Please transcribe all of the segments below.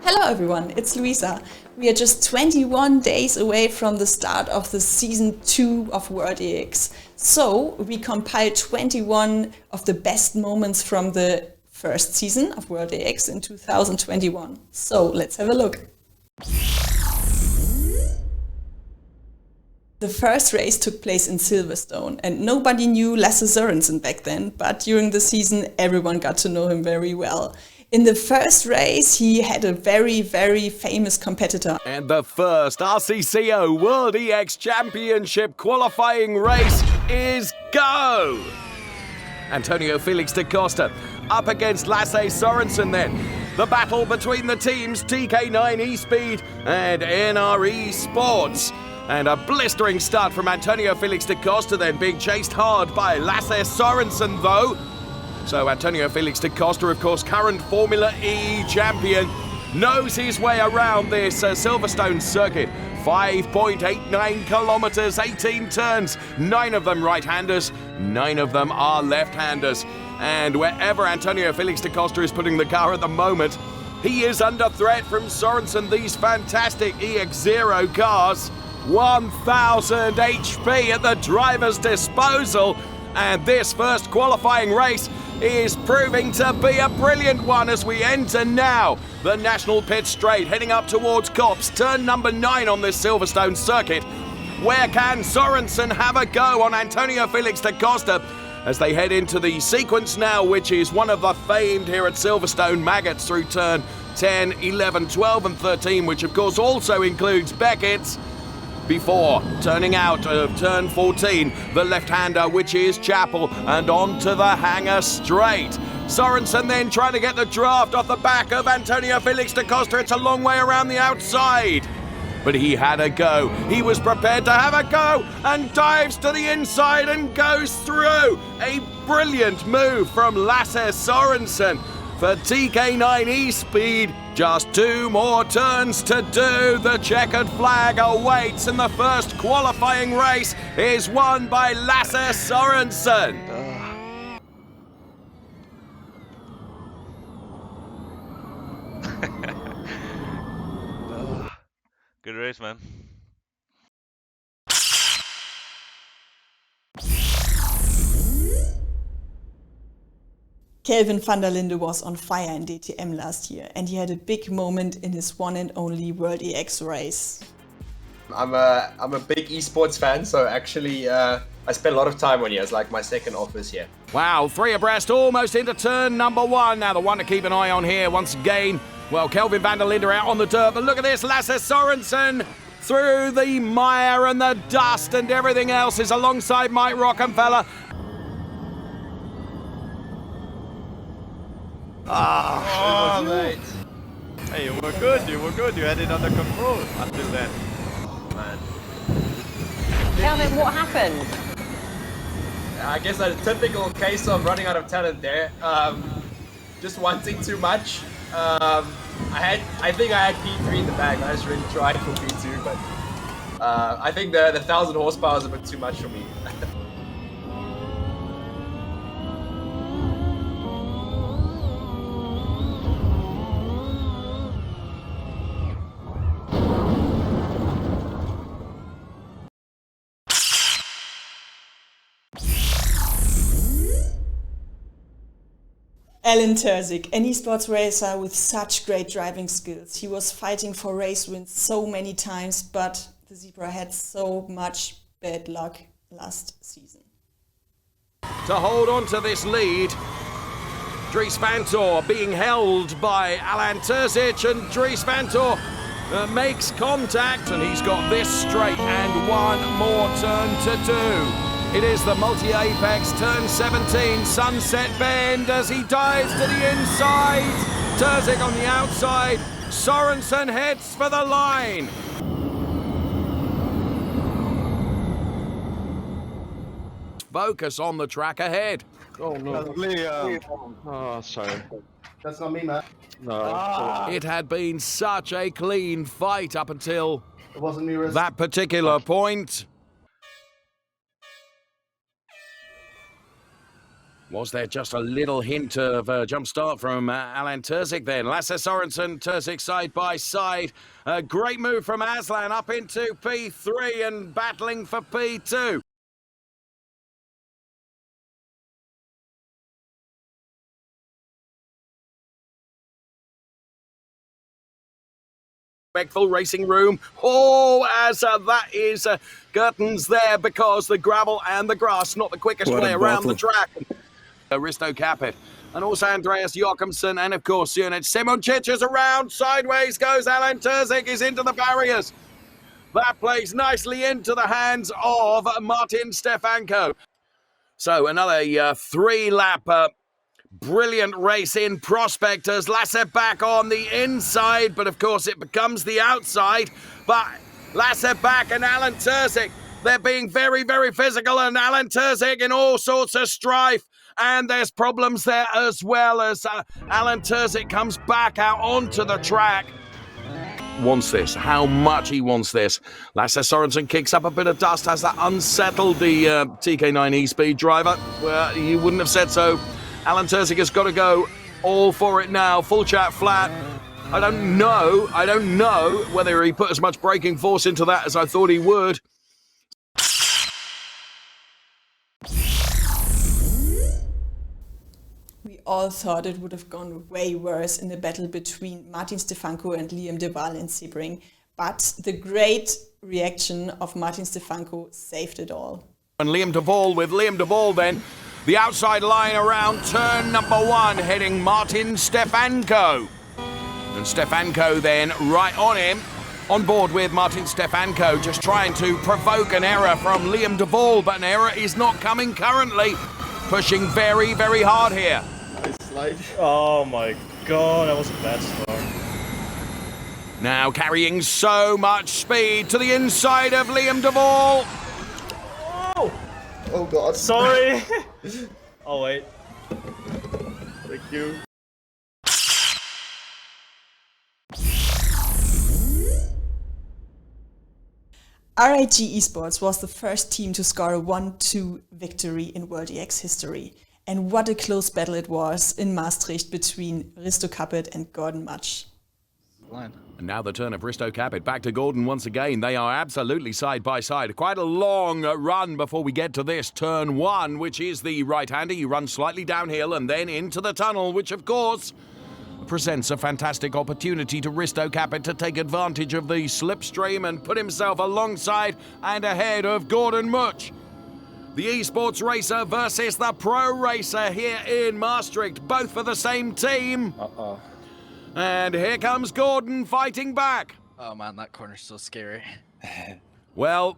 Hello everyone, it's Luisa. We are just 21 days away from the start of the season 2 of World EX. So we compiled 21 of the best moments from the first season of World EX in 2021. So let's have a look. The first race took place in Silverstone and nobody knew Lasse Sørensen back then, but during the season everyone got to know him very well. In the first race, he had a very, very famous competitor. And the first RCCO World EX Championship qualifying race is go! Antonio Felix da Costa up against Lasse Sørensen then. The battle between the teams TK9 eSpeed and NR esports. And a blistering start from Antonio Felix da Costa then, being chased hard by Lasse Sørensen though. So Antonio Felix da Costa, of course, current Formula E champion, knows his way around this Silverstone circuit. 5.89 kilometers, 18 turns, 9 of them right-handers, 9 of them are left-handers. And wherever Antonio Felix da Costa is putting the car at the moment, he is under threat from Sørensen. These fantastic EX0 cars, 1000 HP at the driver's disposal. And this first qualifying race is proving to be a brilliant one as we enter now the National Pit Straight, heading up towards Kops, turn number 9 on this Silverstone circuit. Where can Sørensen have a go on Antonio Felix da Costa as they head into the sequence now, which is one of the famed here at Silverstone maggots through turn 10, 11, 12 and 13, which of course also includes Beckett's, before turning out of turn 14, the left-hander, which is Chapel, and onto the hanger straight. Sørensen then trying to get the draft off the back of Antonio Felix da Costa. It's a long way around the outside. But he had a go. He was prepared to have a go and dives to the inside and goes through. A brilliant move from Lasse Sørensen. For TK9 eSpeed, just 2 more turns to do. The checkered flag awaits, and the first qualifying race is won by Lasse Sørensen. Good race, man. Kelvin van der Linde was on fire in DTM last year, and he had a big moment in his one and only World EX race. I'm a big esports fan, so actually I spend a lot of time on here. It's like my second office here. Wow, 3 abreast, almost into turn number 1. Now the one to keep an eye on here once again. Well, Kelvin van der Linde out on the dirt, but look at this, Lasse Sørensen through the mire and the dust and everything else is alongside Mike Rockenfeller. Oh, mate. Hey, you were good, you had it under control until then. Man. Kelvin, what happened? I guess a typical case of running out of talent there. Just wanting too much. I think I had P3 in the bag. I just really tried for P2, but I think the 1000 horsepower is a bit too much for me. Alen, an esports racer with such great driving skills. He was fighting for race wins so many times, but the Zebra had so much bad luck last season. To hold on to this lead, Dries Vantor being held by Alan Terzic, and Dries Vantor makes contact, and he's got this straight and 1 more turn to do. It is the multi-apex, turn 17, sunset bend as he dives to the inside. Terzic on the outside. Sørensen heads for the line. Focus on the track ahead. Oh no. Oh, sorry. That's not me, man. No. It had been such a clean fight up until It wasn't me. that particular point. Was there just a little hint of a jump start from Alen Terzic then? Lasse Sorensen, Terzic side by side. A great move from Aslan up into P3 and battling for P2. Respectful racing room. Oh, as that is curtains there because the gravel and the grass not the quickest way around the track. Risto Capit and also Andreas Jochimsen and of course Unit Simoncic is around. Sideways goes Alen Terzic, is into the barriers. That plays nicely into the hands of Martin Stefanko. So another 3-lap brilliant race in prospectors. Lasse back on the inside, but of course it becomes the outside. But Lasse back and Alen Terzic, they're being very, very physical, and Alen Terzic in all sorts of strife. And there's problems there as well as Alen Terzic comes back out onto the track. Wants this. How much he wants this. Lasse Sorensen kicks up a bit of dust. Has that unsettled the TK9 E-Speed driver? Well, you wouldn't have said so. Alen Terzic has got to go all for it now. Full chat flat. I don't know whether he put as much braking force into that as I thought he would. We all thought it would have gone way worse in the battle between Martin Stefanko and Liam de Waal in Sebring, but the great reaction of Martin Stefanko saved it all. And Liam de Waal with Liam de Waal then, the outside line around turn number 1, heading Martin Stefanko. And Stefanko then right on him, on board with Martin Stefanko, just trying to provoke an error from Liam de Waal, but an error is not coming currently. Pushing very, very hard here. Nice slide. Oh my god, that was a bad start. Now carrying so much speed to the inside of Liam de Waal. Oh god. Sorry. Oh wait. Thank you. RIG Esports was the first team to score a 1-2 victory in World EX history. And what a close battle it was in Maastricht between Risto Capit and Gordon Mutch. And now the turn of Risto Capit. Back to Gordon once again. They are absolutely side by side. Quite a long run before we get to this turn 1, which is the right-hander. You run slightly downhill and then into the tunnel, which of course presents a fantastic opportunity to Risto Capit to take advantage of the slipstream and put himself alongside and ahead of Gordon Mutch. The esports racer versus the pro racer here in Maastricht, both for the same team. Uh-oh. And here comes Gordon fighting back. Oh man, that corner's so scary. Well,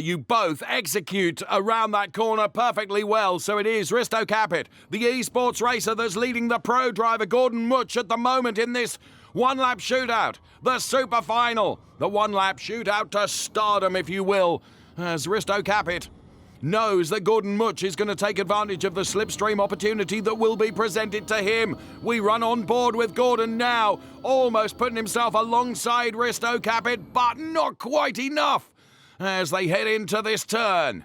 you both execute around that corner perfectly well, so it is Risto Capit, the esports racer that's leading the pro driver Gordon Mutch at the moment in this one-lap shootout, the super final, the one-lap shootout to stardom, if you will, as Risto Capit knows that Gordon Mutch is going to take advantage of the slipstream opportunity that will be presented to him. We run on board with Gordon now, almost putting himself alongside Risto Capit, but not quite enough as they head into this turn.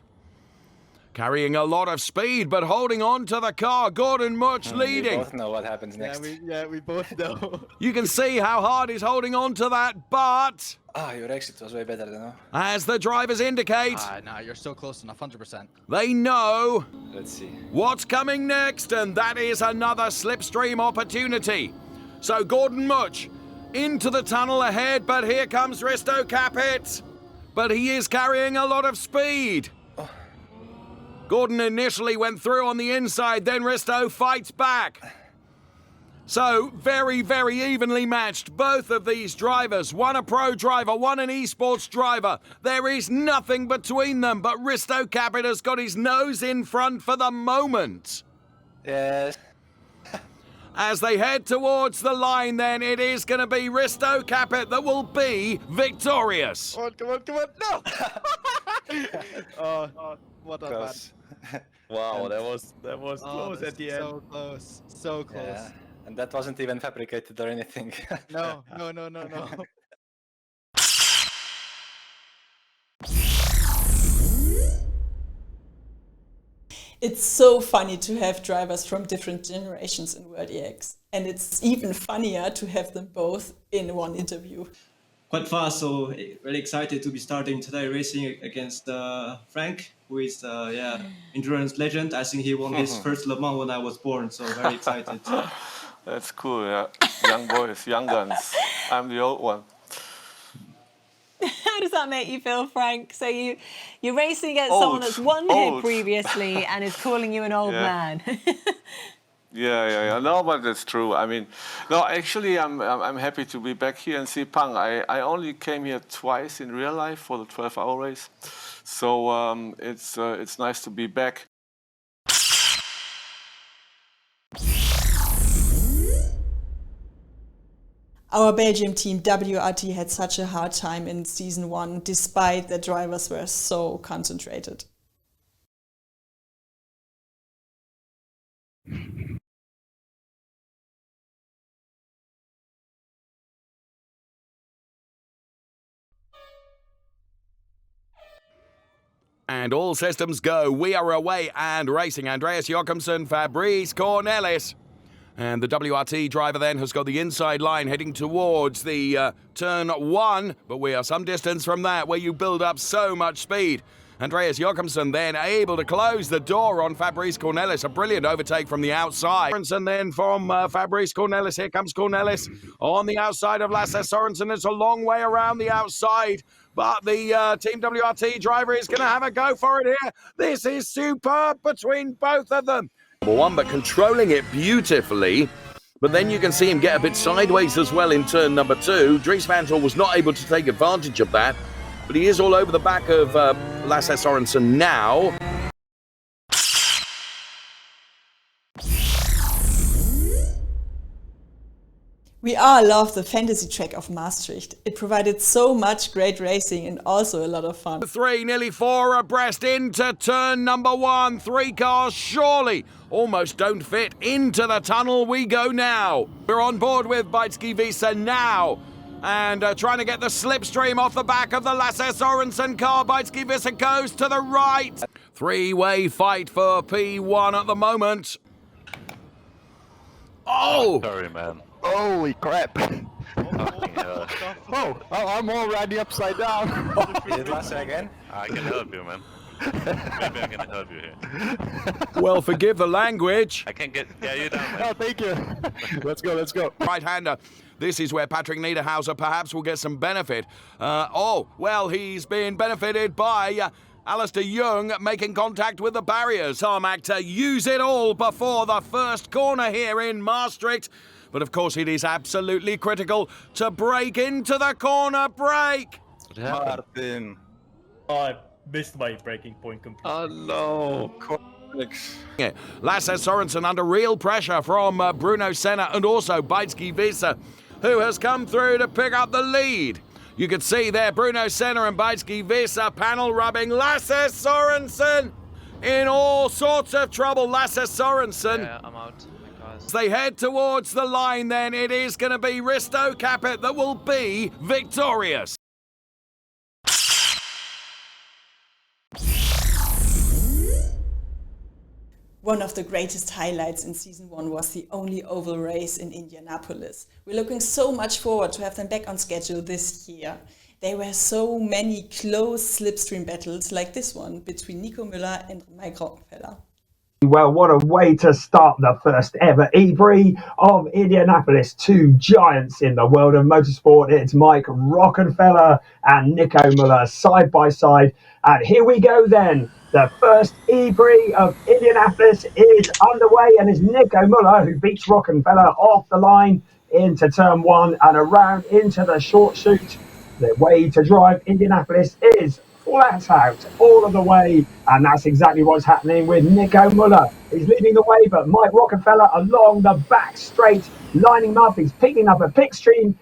Carrying a lot of speed, but holding on to the car. Gordon Mutch leading. We both know what happens next. We both know. You can see how hard he's holding on to that, but Your exit was way better than now. as the drivers indicate, Nah, you're so close enough, 100%. they know Let's see. what's coming next, and that is another slipstream opportunity. So Gordon Mutch into the tunnel ahead, but here comes Risto Capit. But he is carrying a lot of speed. Gordon initially went through on the inside, then Risto fights back. So, very, very evenly matched, both of these drivers. One a pro driver, one an esports driver. There is nothing between them, but Risto Capit has got his nose in front for the moment. Yes. As they head towards the line, then, it is going to be Risto Capit that will be victorious. Come on, no! What a Close. Wow, that was close at the end. So close. Yeah. And that wasn't even fabricated or anything. No. It's so funny to have drivers from different generations in World EX. And it's even funnier to have them both in one interview. Quite fast, so really excited to be starting today racing against Frank, who is endurance legend. I think he won his first Le Mans when I was born, so very excited. That's cool, yeah. Young boys, young guns. I'm the old one. How does that make you feel, Frank? So you're racing against someone that's won here previously and is calling you an old man. Yeah. No, but that's true. I mean, no, actually, I'm happy to be back here in Sepang. I only came here twice in real life for the 12-hour race, so it's nice to be back. Our Belgium team WRT had such a hard time in season 1, despite the drivers were so concentrated. And all systems go. We are away and racing. Andreas Jochumsen, Fabrice Cornelis. And the WRT driver then has got the inside line heading towards the turn 1. But we are some distance from that, where you build up so much speed. Andreas Jochumsen then able to close the door on Fabrice Cornelis. A brilliant overtake from the outside. And then from Fabrice Cornelis, here comes Cornelis on the outside of Lasse Sorensen. It's a long way around the outside. But the Team WRT driver is going to have a go for it here. This is superb between both of them. Number 1, but controlling it beautifully. But then you can see him get a bit sideways as well in turn number 2. Dries van Tor was not able to take advantage of that. But he is all over the back of Lasse Sorensen now. We all love the fantasy track of Maastricht. It provided so much great racing and also a lot of fun. 3, nearly 4 abreast into turn number 1. 3 cars surely almost don't fit into the tunnel. We go now. We're on board with Bajtski Visa now. And trying to get the slipstream off the back of the Lasse Sorensen car. Bajtski Visa goes to the right. 3-way fight for P1 at the moment. Oh! Sorry, man. Holy crap. Oh, I'm already upside down. Is it Lasse again? I can help you, man. Maybe I can help you here. Well, forgive the language. I can get you down, man. Oh, thank you. Let's go. Right-hander. This is where Patrick Niederhauser perhaps will get some benefit. Well, he's been benefited by Alistair Young making contact with the barriers. Tarmac to use it all before the first corner here in Maastricht. But of course it is absolutely critical to break into the corner break. Martin. Oh, I missed my breaking point completely. Oh, no. Lasse Sorensen under real pressure from Bruno Senna and also Bajtski Visa, who has come through to pick up the lead. You can see there Bruno Senna and Bajtski Visa panel rubbing. Lasse Sorensen in all sorts of trouble. Lasse Sorensen. Yeah, I'm out. As they head towards the line then, it is going to be Risto Capet that will be victorious. One of the greatest highlights in season 1 was the only oval race in Indianapolis. We're looking so much forward to have them back on schedule this year. There were so many close slipstream battles like this one between Nico Müller and Mike Rockefeller. Well, what a way to start the first ever E-Prix of Indianapolis. 2 giants in the world of motorsport. It's Mike Rockefeller and Nico Müller side by side. And here we go then. The first E-Prix of Indianapolis is underway, and it's Nico Müller who beats Rockefeller off the line into turn 1 and around into the short chute. The way to drive Indianapolis is flat out all of the way, and that's exactly what's happening with Nico Müller. He's leading the way, but Mike Rockefeller along the back straight, lining him up. He's picking up a slipstream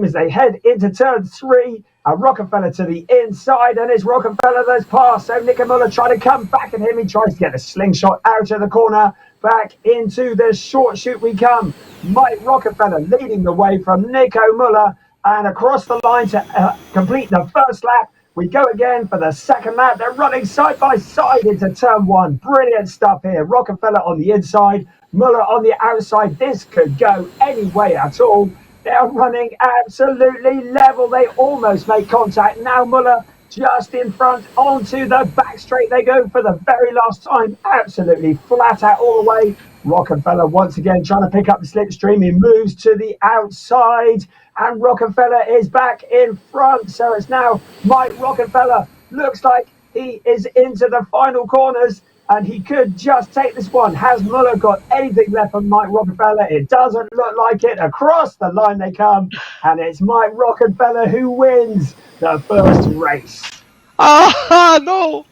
as they head into turn 3. Rockefeller to the inside, and it's Rockefeller that's passed. So Nico Müller trying to come back at him. He tries to get a slingshot out of the corner. Back into the short chute we come. Mike Rockefeller leading the way from Nico Müller, and across the line to complete the first lap. We go again for the second lap. They're running side by side into turn one. Brilliant stuff here. Rockefeller on the inside, Muller on the outside. This could go any way at all. They're running absolutely level. They almost make contact. Now Muller just in front onto the back straight. They go for the very last time. Absolutely flat out all the way. Rockefeller once again trying to pick up the slipstream. He moves to the outside and Rockefeller is back in front. So it's now Mike Rockefeller. Looks like he is into the final corners and he could just take this one. Has Muller got anything left on Mike Rockefeller? It doesn't look like it. Across the line they come and it's Mike Rockefeller who wins the first race. Ah, no!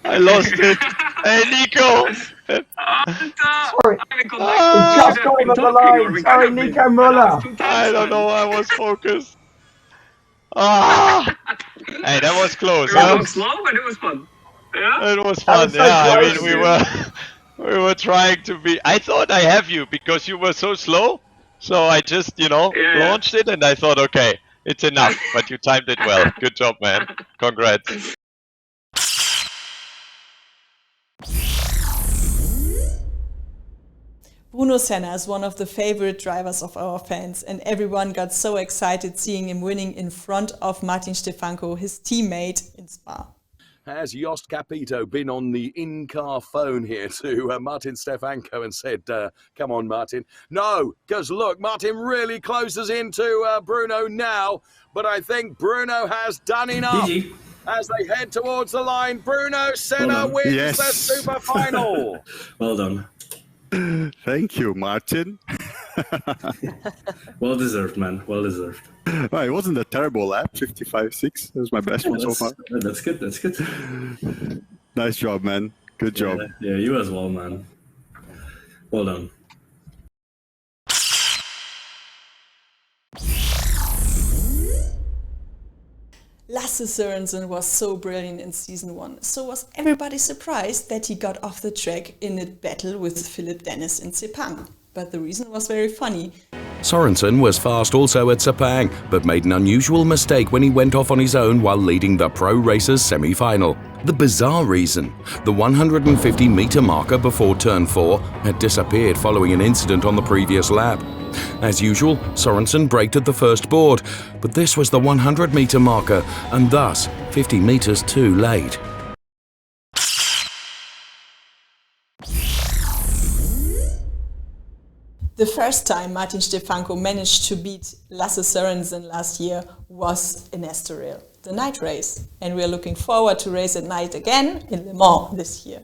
I lost it. Hey, Nico! Sorry, he just got him on the line. Sorry, Nico Muller. I don't know, I was focused. Ah! Hey, that was close, huh? It was slow, but it was fun. Yeah? It was fun, so yeah. close. I mean, we were trying to be. I thought I have you because you were so slow. So I just, launched it and I thought, okay, it's enough. But you timed it well. Good job, man. Congrats. Bruno Senna is one of the favorite drivers of our fans, and everyone got so excited seeing him winning in front of Martin Stefanko, his teammate in Spa. Has Jost Capito been on the in-car phone here to Martin Stefanko and said, come on, Martin? No, because look, Martin really closes into Bruno now, but I think Bruno has done enough. As they head towards the line, Bruno Senna wins the super final. Well done. Thank you, Martin. Well deserved, man. Well deserved. Well, it wasn't a terrible lap, 55.6. It was my best one so far. That's good, that's good. Nice job, man. Good job. Yeah, you as well, man. Well done. Lasse Sørensen was so brilliant in season 1, so was everybody surprised that he got off the track in a battle with Philip Dennis in Sepang. But the reason was very funny. Sørensen was fast also at Sepang, but made an unusual mistake when he went off on his own while leading the Pro Racers semi-final. The bizarre reason, the 150-metre marker before turn 4 had disappeared following an incident on the previous lap. As usual, Sørensen braked at the first board, but this was the 100-metre marker and thus 50 metres too late. The first time Martin Stefanko managed to beat Lasse Sørensen last year was in Estoril, the night race, and we are looking forward to race at night again in Le Mans this year.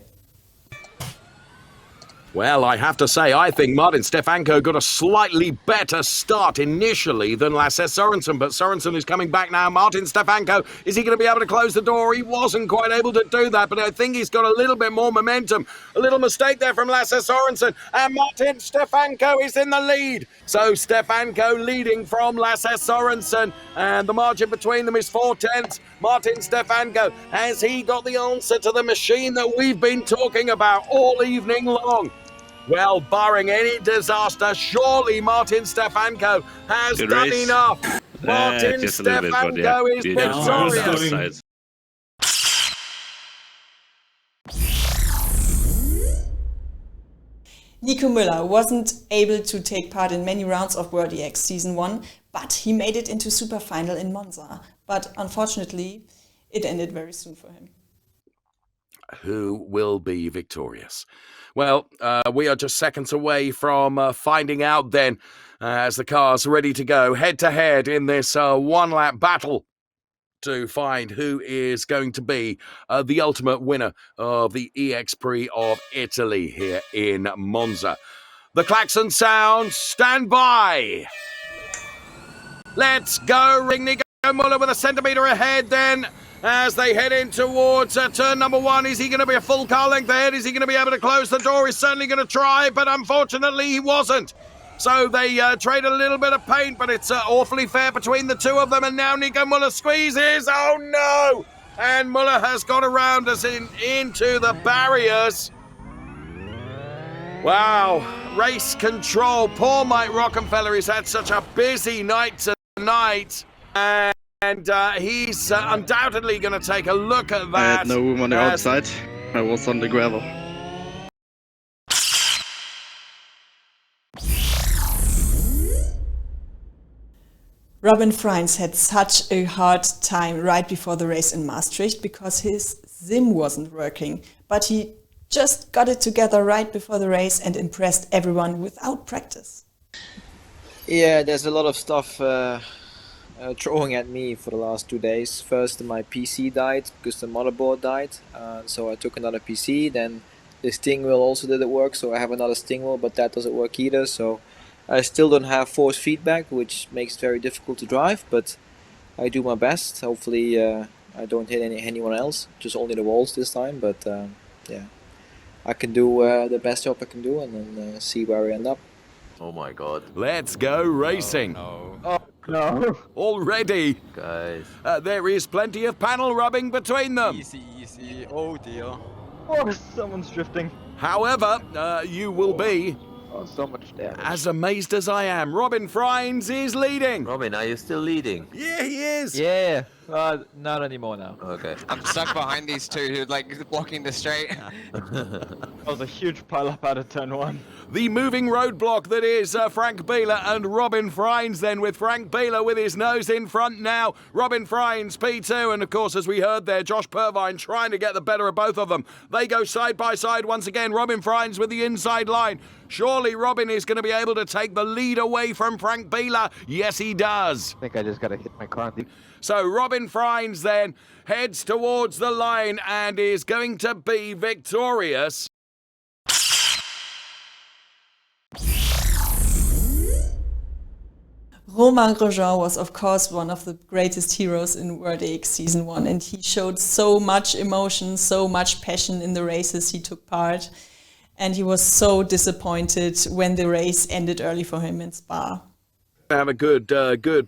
Well, I have to say, I think Martin Stefanko got a slightly better start initially than Lasse Sørensen, but Sørensen is coming back now. Martin Stefanko, is he going to be able to close the door? He wasn't quite able to do that, but I think he's got a little bit more momentum. A little mistake there from Lasse Sørensen, and Martin Stefanko is in the lead. So Stefanko leading from Lasse Sørensen, and the margin between them is 4/10. Martin Stefanko, has he got the answer to the machine that we've been talking about all evening long? Well, barring any disaster, surely Martin Stefanko has done enough. Martin Stefanko is victorious. Nico Müller wasn't able to take part in many rounds of World EX Season 1, but he made it into Super Final in Monza. But unfortunately, it ended very soon for him. Who will be victorious? Well, we are just seconds away from finding out then, as the car's ready to go head-to-head in this one-lap battle to find who is going to be the ultimate winner of the EX Prix of Italy here in Monza. The klaxon sounds, stand by! Let's go, Nico Müller with a centimetre ahead then. As they head in towards turn number 1, is he going to be a full car length ahead? Is he going to be able to close the door? He's certainly going to try, but unfortunately he wasn't. So they trade a little bit of paint, but it's awfully fair between the two of them. And now Nico Müller squeezes. Oh no! And Müller has got around us into the barriers. Wow, race control. Poor Mike Rockefeller. He's had such a busy night tonight. And And he's undoubtedly going to take a look at that. I had no room on the outside. I was on the gravel. Robin Freins had such a hard time right before the race in Maastricht because his sim wasn't working, but he just got it together right before the race and impressed everyone without practice. Yeah, there's a lot of stuff throwing at me for the last 2 days. First, my PC died because the motherboard died, so I took another PC. Then the steering wheel also didn't work, so I have another steering wheel, but that doesn't work either. So I still don't have force feedback, which makes it very difficult to drive, but I do my best. Hopefully I don't hit anyone else, just only the walls this time, but yeah, I can do the best job I can do and then see where we end up. Oh my god. Let's go racing. Oh no. Already. Guys. There is plenty of panel rubbing between them. Easy. Oh dear. Oh, someone's drifting. However, you will be... Oh, so much damage. As amazed as I am, Robin Freins is leading. Robin, are you still leading? Yeah, he is. Yeah. Not anymore now. Okay. I'm stuck behind these two who like blocking the straight. That was a huge pile up out of turn 1. The moving roadblock that is Frank Bieler and Robin Freins then, with Frank Bieler with his nose in front now. Robin Freins, P2, and of course, as we heard there, Josh Purvine trying to get the better of both of them. They go side by side once again. Robin Freins with the inside line. Surely Robin is going to be able to take the lead away from Frank Bieler. Yes, he does. I think I just got to hit my car. So Robin Freins then heads towards the line and is going to be victorious. Romain Grosjean was, of course, one of the greatest heroes in World AX Season 1, and he showed so much emotion, so much passion in the races he took part, and he was so disappointed when the race ended early for him in Spa. Have a good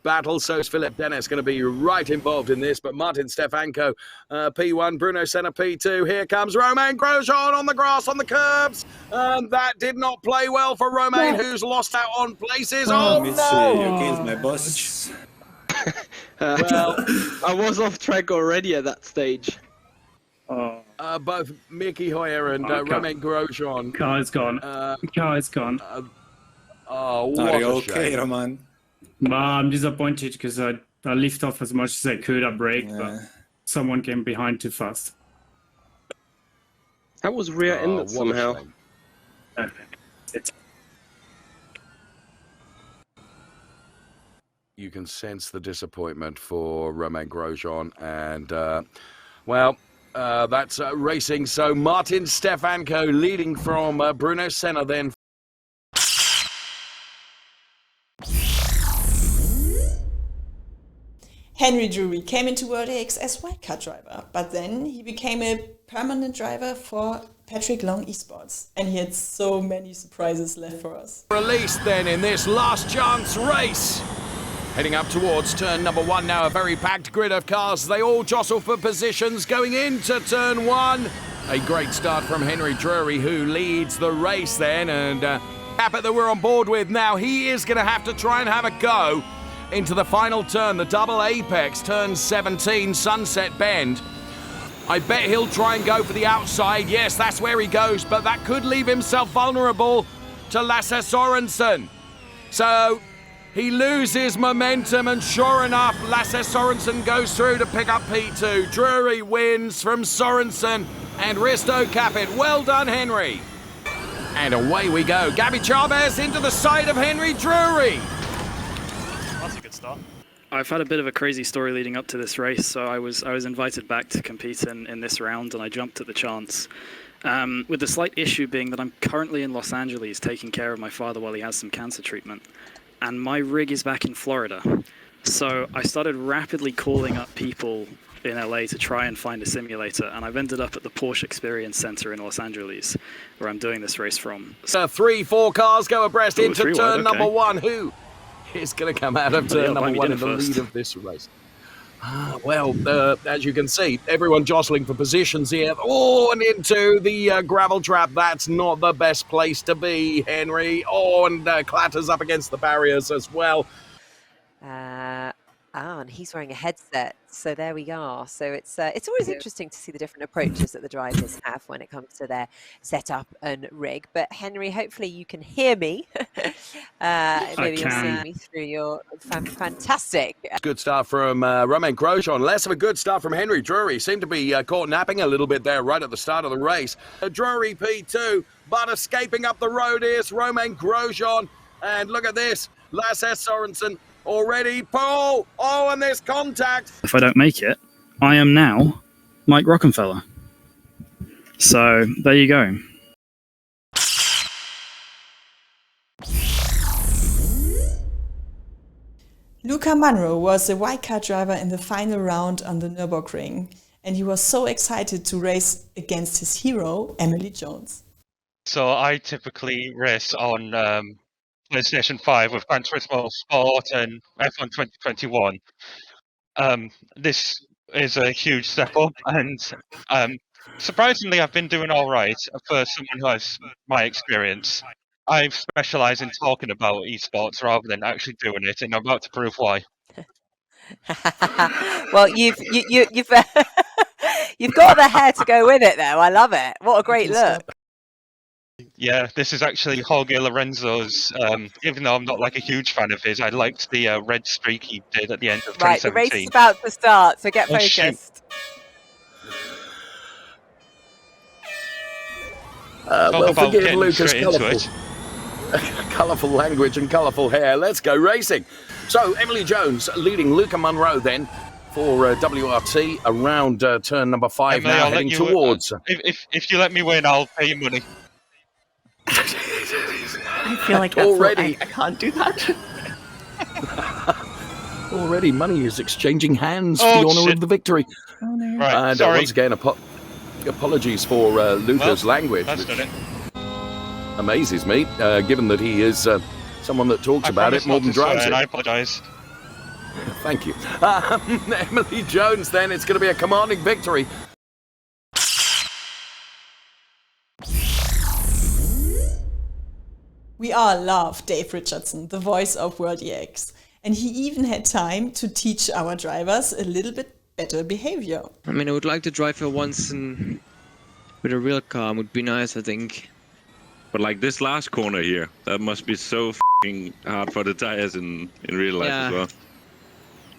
battle. So is Philip Dennis going to be right involved in this, but Martin Stefanko, P1, Bruno Senna, P2. Here comes Romain Grosjean on the grass, on the curbs. That did not play well for Romain, who's lost out on places. Oh, no! Against my boss. Well, I was off track already at that stage. Both Mickey Hoyer and Romain Grosjean. Car is gone. Car is gone. What Are you okay, Roman? Well, I'm disappointed because I lift off as much as I could. I braked, but someone came behind too fast. That was rear-ended somehow. You can sense the disappointment for Romain Grosjean, and well, that's racing. So Martin Stefanko leading from Bruno Senna then. Henry Drury came into World AX as wildcard driver, but then he became a permanent driver for Patrick Long Esports, and he had so many surprises left for us. Released then in this last chance race. Heading up towards turn number 1 now, a very packed grid of cars. They all jostle for positions going into turn 1. A great start from Henry Drury, who leads the race then, and Capet that we're on board with now, he is going to have to try and have a go into the final turn, the double apex, turn 17, Sunset Bend. I bet he'll try and go for the outside. Yes, that's where he goes, but that could leave himself vulnerable to Lasse Sorensen. So he loses momentum, and sure enough, Lasse Sorensen goes through to pick up P2. Drury wins from Sorensen and Risto Capet. Well done, Henry. And away we go. Gabby Chavez into the side of Henry Drury. That's a good start. I've had a bit of a crazy story leading up to this race, so I was invited back to compete in this round, and I jumped at the chance. With the slight issue being that I'm currently in Los Angeles taking care of my father while he has some cancer treatment, and my rig is back in Florida. So I started rapidly calling up people in LA to try and find a simulator, and I've ended up at the Porsche Experience Center in Los Angeles, where I'm doing this race from. So 3-4 cars go abreast into turn number 1. Who is going to come out of turn number 1 in the lead of this race? Well, as you can see, everyone jostling for positions here. Oh, and into the gravel trap. That's not the best place to be, Henry. Oh, and clatters up against the barriers as well. Ah, and he's wearing a headset, so there we are. So it's always interesting to see the different approaches that the drivers have when it comes to their setup and rig. But Henry, hopefully you can hear me. Maybe you'll see me through your fantastic. Good start from Romain Grosjean. Less of a good start from Henry Drury. Seemed to be caught napping a little bit there right at the start of the race. Drury P2, but escaping up the road is Romain Grosjean. And look at this, Lasse Sorensen. Already, Paul! Oh, and there's contact! If I don't make it, I am now Mike Rockenfeller. So, there you go. Luca Munro was a wildcard driver in the final round on the Nürburgring, and he was so excited to race against his hero, Emily Jones. So I typically race on PlayStation 5 with Gran Turismo Sport and F1 2021. This is a huge step up, and surprisingly, I've been doing all right for someone who has my experience. I specialise in talking about esports rather than actually doing it, and I'm about to prove why. Well, you've you've got the hair to go with it, though. I love it. What a great look. Yeah, this is actually Jorge Lorenzo's, even though I'm not like a huge fan of his, I liked the red streak he did at the end of 2017. Right, the race is about to start, so get focused. Shoot. Well, forgive Lucas' colourful language and colourful hair. Let's go racing. So, Emily Jones leading Luca Munro then for WRT around turn number 5 Emily, now, I'll heading let you, towards... if you let me win, I'll pay you money. I feel like that's already. I can't do that. Already, money is exchanging hands for the honour of the victory. Oh, no. Right, And sorry. once again, apologies for Luca's language. That's done it. Amazes me, given that he is someone that talks about it more than drives it. I apologise. Thank you. Emily Jones, then, it's going to be a commanding victory. We all love Dave Richardson, the voice of World EX, and he even had time to teach our drivers a little bit better behavior. I mean, I would like to drive for once with a real car. It would be nice, I think. But like this last corner here, that must be so f***ing hard for the tires in real life as well.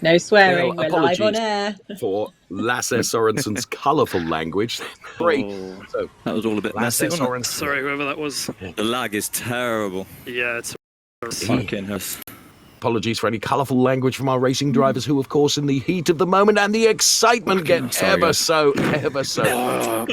No swearing, Well, we're live on apologies air. for Lasse Sorensen's colourful language. So, that was all a bit Lasse messy. wasn't it? Sorensen. Sorry, whoever that was. The lag is terrible. Yeah, it's Fucking us. Apologies for any colourful language from our racing drivers who, of course, in the heat of the moment and the excitement get ever so... Oh.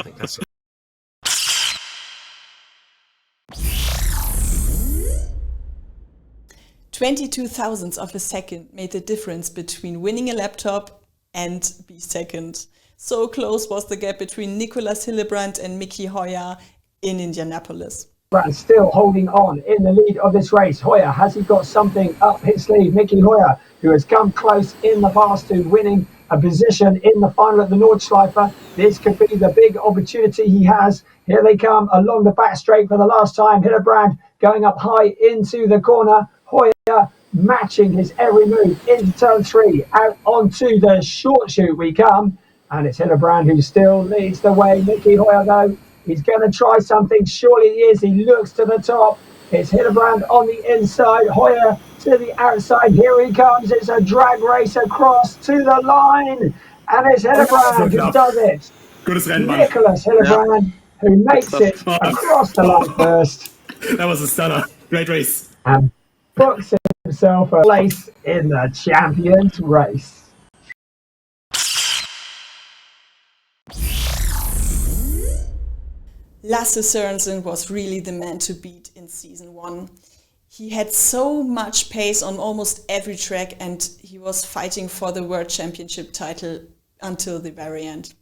22 thousandths of a second made the difference between winning a laptop and be second. So close was the gap between Nicolas Hillebrand and Mickey Hoyer in Indianapolis. Brand still holding on in the lead of this race. Hoyer, has he got something up his sleeve? Mickey Hoyer, who has come close in the past to winning a position in the final at the Nordschleife. This could be the big opportunity he has. Here they come along the back straight for the last time. Hillebrand going up high into the corner. Hoyer matching his every move into turn 3. Out onto the short chute we come. And it's Hillebrand who still leads the way. Mickey Hoyer, though, he's going to try something. Surely he is. He looks to the top. It's Hillebrand on the inside. Hoyer to the outside. Here he comes. It's a drag race across to the line. And it's Hillebrand who does it. Nicolas Hillebrand who makes it across the line first. That was a stunner. Great race. And books himself a place in the champions race. Lasse Sorensen was really the man to beat in season 1. He had so much pace on almost every track and he was fighting for the World Championship title until the very end.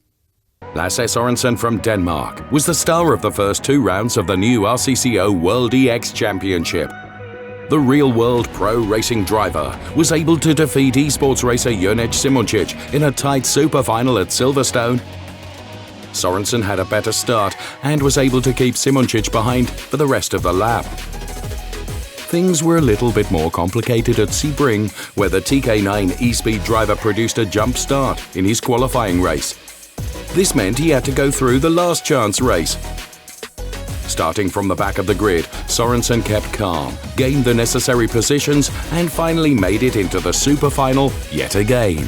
Lasse Sorensen from Denmark was the star of the first 2 rounds of the new RCCO World EX Championship. The real-world pro racing driver was able to defeat esports racer Jonic Simoncic in a tight super final at Silverstone. Sorensen had a better start and was able to keep Simoncic behind for the rest of the lap. things were a little bit more complicated at Sebring, where the TK9 E-Speed driver produced a jump start in his qualifying race. This meant he had to go through the last chance race. Starting from the back of the grid, Sorensen kept calm, gained the necessary positions, and finally made it into the super final yet again.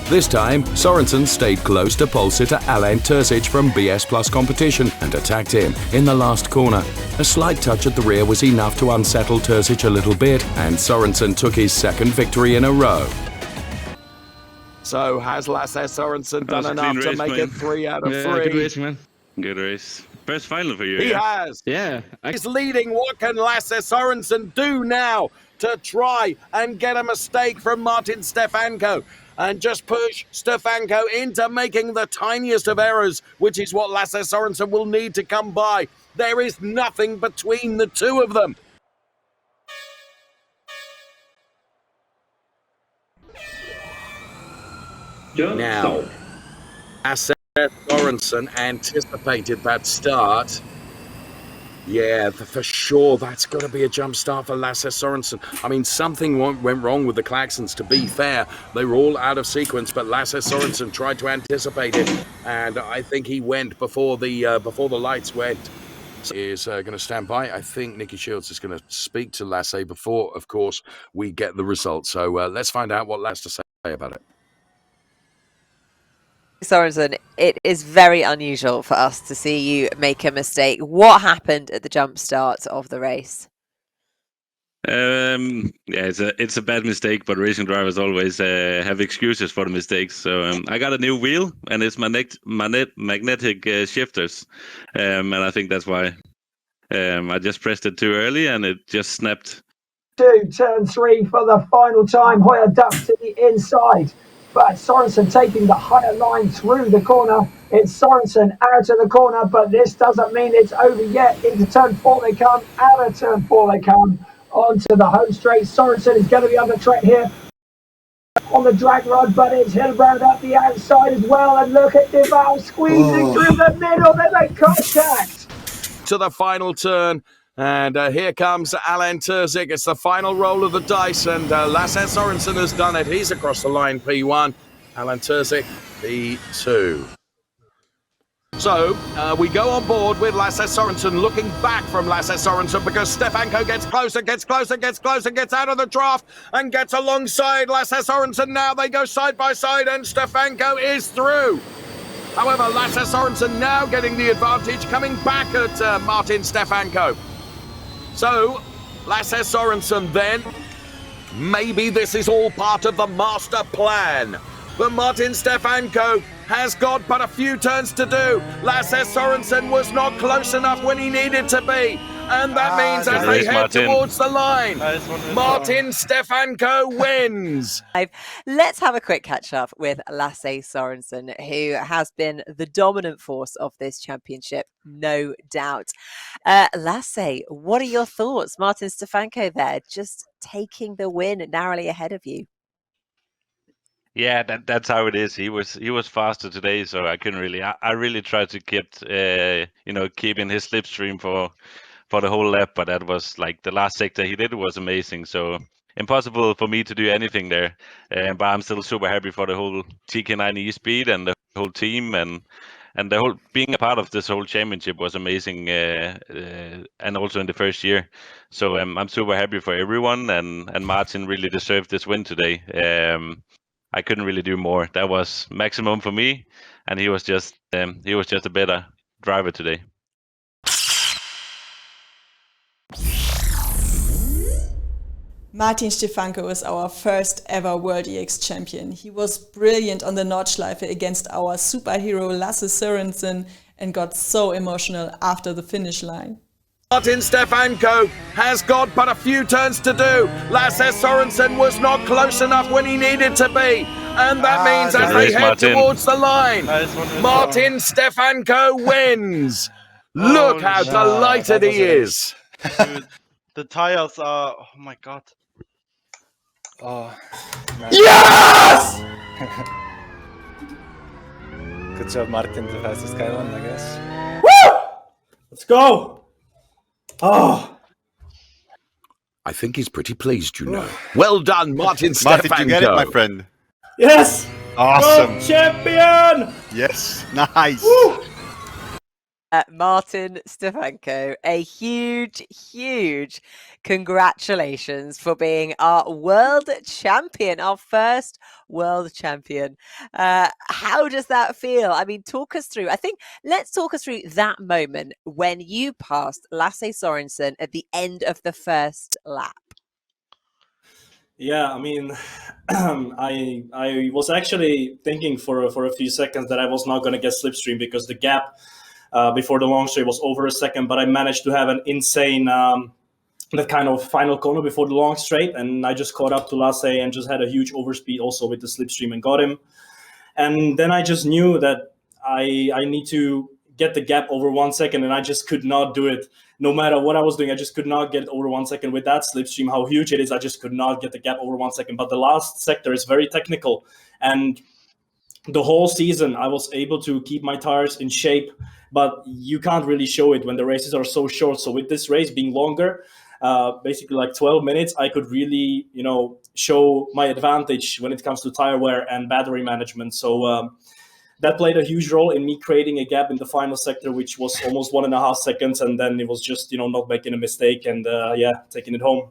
This time, Sorensen stayed close to pole sitter Alen from BS Plus competition and attacked him in the last corner. A slight touch at the rear was enough to unsettle Terzic a little bit, and Sorensen took his second victory in a row. So has Lasse Sorensen done enough to make it 3 out of 3? Good race, man. Good race. First final for you. He has. Yeah. He's leading. What can Lasse Sorensen do now to try and get a mistake from Martin Stefanko and just push Stefanko into making the tiniest of errors, which is what Lasse Sorensen will need to come by. There is nothing between the two of them. Now, Lasse Sorensen anticipated that start. Yeah, for sure, that's got to be a jump start for Lasse Sorensen. I mean, something went wrong with the klaxons, to be fair. They were all out of sequence, but Lasse Sorensen tried to anticipate it, and I think he went before the lights went. Is going to stand by. I think Nicky Shields is going to speak to Lasse before, of course, we get the results. So let's find out what Lasse to say about it. Sorensen, it is very unusual for us to see you make a mistake. What happened at the jump start of the race? Yeah, it's a bad mistake, but racing drivers always have excuses for the mistakes. So I got a new wheel, and it's magnetic shifters, and I think that's why I just pressed it too early, and it just snapped. Turn 3 for the final time. Hoyer ducks to the inside, but Sorensen taking the higher line through the corner. It's Sorensen out of the corner, but this doesn't mean it's over yet. Into turn 4 they come, out of turn 4 they come, onto the home straight. Sorensen is going to be under threat here on the drag rod, but it's Hillebrand up the outside as well, and look at Duval squeezing through the middle. They make contact. To the final turn. And here comes Alen Terzic. It's the final roll of the dice, and Lasse Sorensen has done it. He's across the line, P1. Alen Terzic, P2. So we go on board with Lasse Sorensen, looking back from Lasse Sorensen because Stefanko gets closer, gets out of the draft and gets alongside Lasse Sorensen. Now they go side by side, and Stefanko is through. However, Lasse Sorensen now getting the advantage, coming back at Martin Stefanko. So, Lasse Sorensen then, maybe this is all part of the master plan. But Martin Stefanko has got but a few turns to do. Lasse Sorensen was not close enough when he needed to be. And that means as they head towards the line, Martin Stefanko wins. Let's have a quick catch up with Lasse Sorensen, who has been the dominant force of this championship, no doubt. Lasse, what are your thoughts? Martin Stefanko there, just taking the win narrowly ahead of you. Yeah, that's how it is. He was faster today, so I couldn't really. I really tried to keep keeping his slipstream for the whole lap, but that was like the last sector he did was amazing. So impossible for me to do anything there. But I'm still super happy for the whole TK9 E-Speed and the whole team, and the whole being a part of this whole championship was amazing, and also in the first year. So I'm super happy for everyone, and Martin really deserved this win today. I couldn't really do more. That was maximum for me, and he was just a better driver today. Martin Stefanko is our first ever World EX champion. He was brilliant on the Nordschleife against our superhero Lasse Sorensen and got so emotional after the finish line. Martin Stefanko has got but a few turns to do. Lasse Sorensen was not close enough when he needed to be. And that means as they head towards the line, Martin Stefanko wins. Look how delighted he is. Dude, the tires are... Oh my god. Oh. Nice. Yes! Good job, Martin, the fastest guy won, I guess. Woo! Let's go! Oh. I think he's pretty pleased, you know. Well done, Martin Martin, Stefanko. you get it, my friend? Yes! Awesome. World champion! Yes, nice. Martin Stefanko, a huge congratulations for being our world champion, our first world champion. How does that feel? I mean, talk us through. Let's talk us through that moment when you passed Lasse Sorensen at the end of the first lap. Yeah, I mean, I was actually thinking for a few seconds that I was not going to get slipstream because the gap before the long straight was over a second, but I managed to have an insane that kind of final corner before the long straight, and I just caught up to Lasse and just had a huge overspeed also with the slipstream and got him. And then I just knew that I need to get the gap over 1 second, and I just could not do it. No matter what I was doing, I just could not get it over 1 second with that slipstream, how huge it is. I just could not get the gap over 1 second. But the last sector is very technical, and the whole season I was able to keep my tires in shape, but you can't really show it when the races are so short. So with this race being longer, basically like 12 minutes, I could really, show my advantage when it comes to tire wear and battery management. So that played a huge role in me creating a gap in the final sector, which was almost 1.5 seconds. And then it was just, not making a mistake and taking it home.